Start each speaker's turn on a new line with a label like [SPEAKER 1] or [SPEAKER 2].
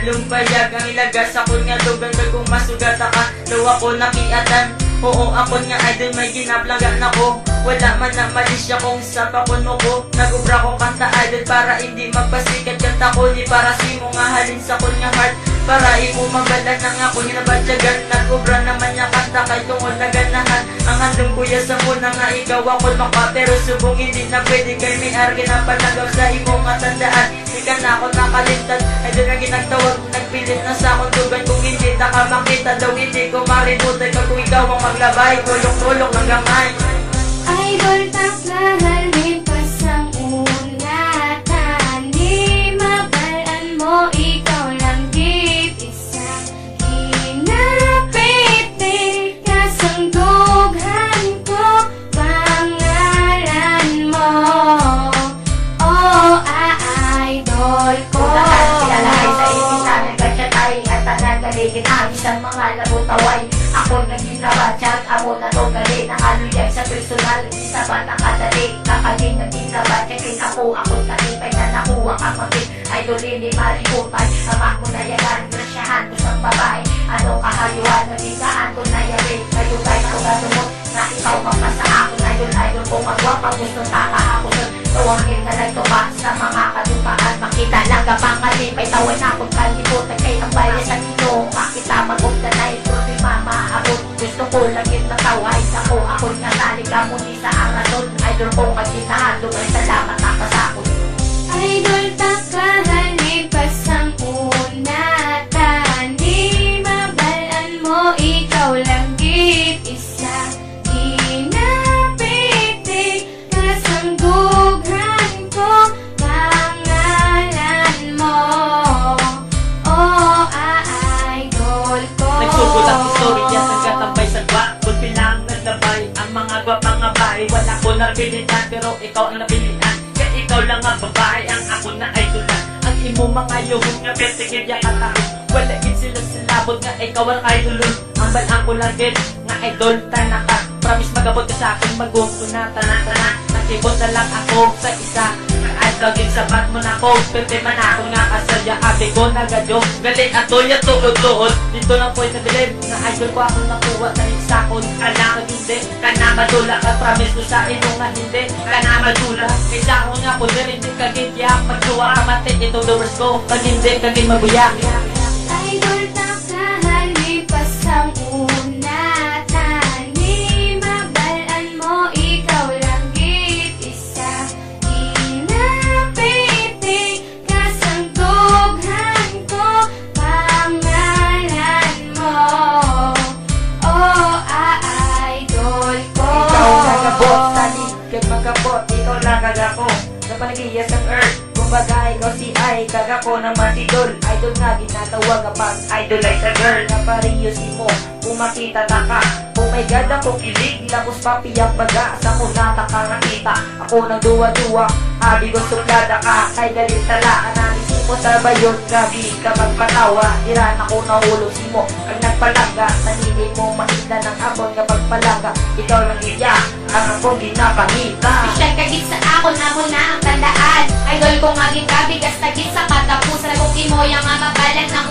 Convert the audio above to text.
[SPEAKER 1] Lumpayag ang ilagas ako nga lugan kung masugat ka daw ako nakiatan. Oo ako nga idol may ginaplangan ako. Wala man na mali siya kung sa pakon mo ko. Nagubra ko kanta idol para hindi magpasikat kanta ko. Di para si mo nga halin sa kunya heart. Para imo magalan ng ako hinabadyagan. Nagubra naman niya kanta kay tungol na ganahan. Ang handong kuya sa muna nga ikaw ako maka. Pero subong hindi na pwede kay may arkin na panagaw sa imo nga tandaan. Di ka na ako nakalintad. Idol na ginagtawag nagpilit na sa akong dugan. Kung hindi na ka makita daw hindi ko maributan. Kung ikaw ang maglabay tulong-tulong ng gamay.
[SPEAKER 2] Idol taklahan lipas ang unatan. Di mabalaan mo ikaw lang git isa. Hinapiti kasangdughan ko pangalan mo. Oh, idol ko.
[SPEAKER 3] Lahat kilalahay sa isisan nagkatsyatay at tanagaligin ang isang mga labutaway. Ako naging nabatsat, ako na to galing ang aluyag sa personal. Isa ba nakadali, kakagin naging nabatsakin ako talipay na nakuha kang maging idol hindi mariputay. Ama ko na yagan, grasyahan ko sang babae. Ano kahayuan, nabigaan ko na yarin. Kayo tayo ko ganumot, na ikaw mapasa ako na yun. Idol ko magwapa, gusto takahapon. Tuwangin na nagtupa sa mga kadupaan. Makita lang ka pangalipay, tawan akong kalimutan kay ang bayan sa inyo. Makita magugda na ito ni mama abot. Gusto ko lang yung nataway ako nga talika muli sa ang rason. Idol ko kaginahan, lumay salamat nakasakot.
[SPEAKER 2] Idol taklahan lipas ang unatan. Di mabalaan mo ikaw lang git isa. Hinapiti kasangdughan ko pangalan mo. Oh, idol ko.
[SPEAKER 1] Nagsugod ang istorya sa katambay sa gwa. Bulpi lang naglabay ang mga gwapang abay. Wala ko napilitan pero ikaw ang napilitan. Kaya ikaw lang ang babae ang ako na idolan. Ang imo mga yuhon nga pertigil ya katahon. Wala gid sila silabot nga ikaw ang idolon. Ang balang ko lang gid nga idol tanaka. Promise magabot ka sa akin magungko na tanan-tanan. Nakibot na lang ako sa isa. Laging sabat mo na ko, pwede man ako nga kasaya. Abi ko nagadyo, galing ato ya tuod-tuod. Dito na po'y nabilib, nga idol ko ako nakuha na isakon. Kana hindi, kana madula ka, promise ko sa ino nga hindi. Kana madula, kaysa ako nga po hindi kagitya. Magsuwa ka mati, ito doors ko, pag hindi kaging mabuya.
[SPEAKER 2] Idol taklahan lipas ang unatan. Di mabalaan mo ikaw lang git isa. Hinapiti kasangdughan ko pangalan mo. Oh, idol ko.
[SPEAKER 1] Ikaw nagabot, salig kag magkabot. Ikaw lang kagako, sa panagiyas ng earth. Kumbaga ikaw si ay, kagako naman si Dol. Idol nga ginatawag kapag idolize sa girl. Napariyo si mo, kung makita ta ka. Oh my God, ako kilig, lapos papiyak baga. Sa kunata ka nakita, ako nang duwa-duwa. Abi ko suplada ka, kay galit tala. Analisin mo sa bayon, gabi ka magpatawa. Diran ako nahulog si mo, ang nagpalaga. Sanili mo makita ng abon nga pagpalaga. Ikaw lang iya, ang ako ginapangita.
[SPEAKER 2] Michelle kagit sa ako na muna ang tandaan. Idol ko nga gingabi, gas tagit sa katapusan. Kung imo yung mabalan ng